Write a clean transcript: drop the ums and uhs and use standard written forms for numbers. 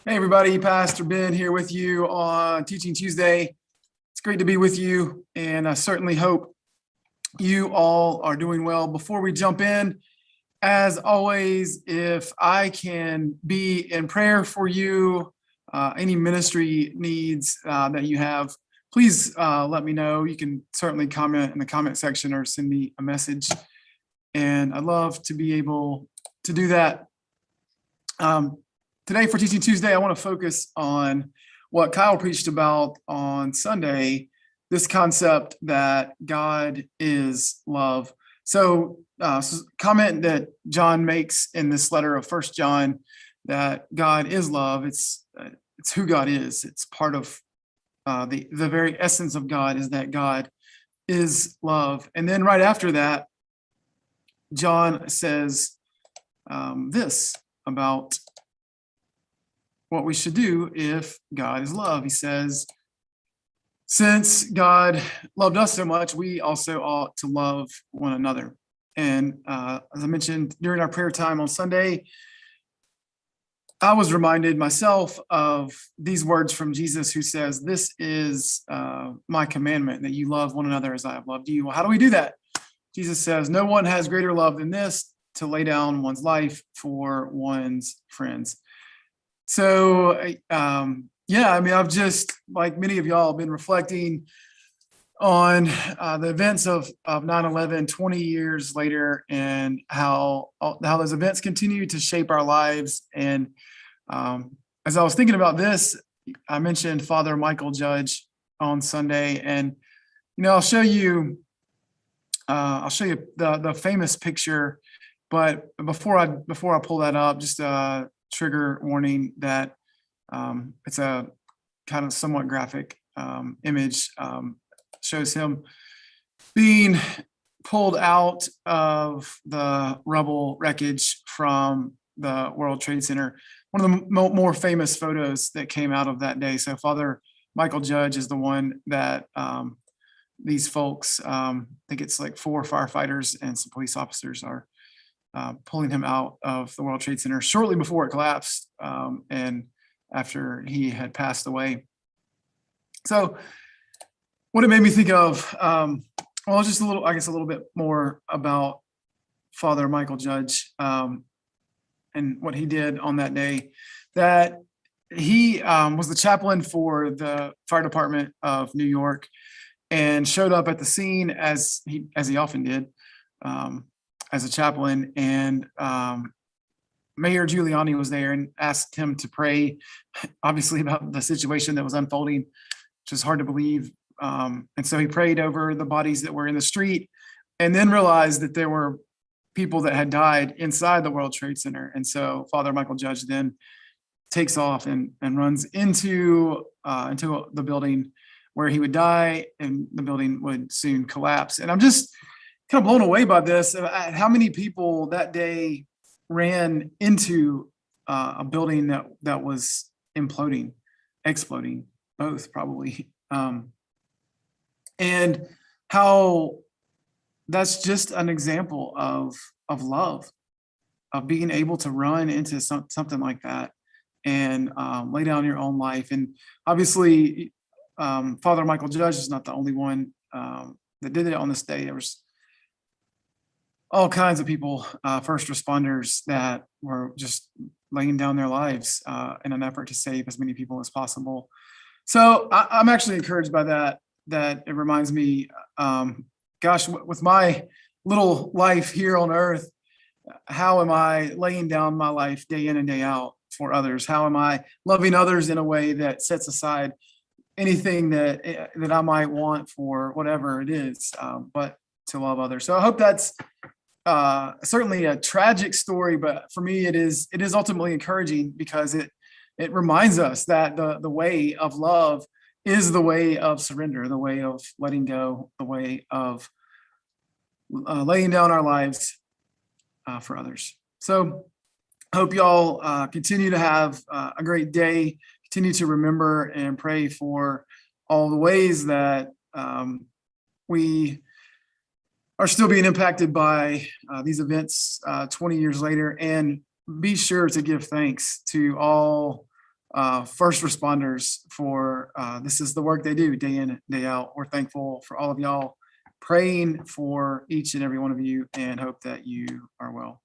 Hey everybody, Pastor Ben here with you on Teaching Tuesday. It's great to be with you, and I certainly hope you all are doing well. Before we jump in, as always, if I can be in prayer for you, any ministry needs that you have, please let me know. You can certainly comment in the comment section or send me a message, and I'd love to be able to do that. Today for Teaching Tuesday, I want to focus on what Kyle preached about on Sunday, this concept that God is love. So comment that John makes in this letter of First John, that God is love. It's who God is. It's part of the very essence of God is that God is love. And then right after that, John says this about what we should do if God is love. He says, since God loved us so much, we also ought to love one another. And as I mentioned during our prayer time on Sunday, I was reminded myself of these words from Jesus, who says, this is my commandment, that you love one another as I have loved you. Well, how do we do that? Jesus says, no one has greater love than this, to lay down one's life for one's friends. So, I've just, like many of y'all, been reflecting on the events of 9/11 20 years later, and how those events continue to shape our lives. And as I was thinking about this, I mentioned Father Michael Judge on Sunday, and I'll show you the famous picture. But before I pull that up, just trigger warning that it's a kind of somewhat graphic image. Shows him being pulled out of the rubble wreckage from the World Trade Center. One of the more famous photos that came out of that day. So Father Michael Judge is the one that these folks, I think it's like 4 firefighters and some police officers, are pulling him out of the World Trade Center shortly before it collapsed, and after he had passed away. So what it made me think of, just a little bit more about Father Michael Judge, and what he did on that day. That he was the chaplain for the fire department of New York, and showed up at the scene as he often did, as a chaplain. And Mayor Giuliani was there and asked him to pray, obviously, about the situation that was unfolding, which is hard to believe. And so he prayed over the bodies that were in the street, and then realized that there were people that had died inside the World Trade Center. And so Father Michael Judge then takes off and runs into the building where he would die, and the building would soon collapse. And I'm just kind of blown away by this, how many people that day ran into a building that was imploding, exploding, both probably, and how that's just an example of love, of being able to run into something like that and lay down your own life. And obviously, Father Michael Judge is not the only one that did it on this day. There was all kinds of people, first responders, that were just laying down their lives in an effort to save as many people as possible. So I'm actually encouraged by that it reminds me, with my little life here on earth, how am I laying down my life day in and day out for others? How am I loving others in a way that sets aside anything that I might want for whatever it is, but to love others? So I hope that's certainly a tragic story, but for me, it is ultimately encouraging, because it reminds us that the way of love is the way of surrender, the way of letting go, the way of laying down our lives for others. So I hope y'all continue to have a great day. Continue to remember and pray for all the ways that we are still being impacted by these events 20 years later, and be sure to give thanks to all first responders for, this is the work they do day in, and day out. We're thankful for all of y'all praying for each and every one of you and hope that you are well.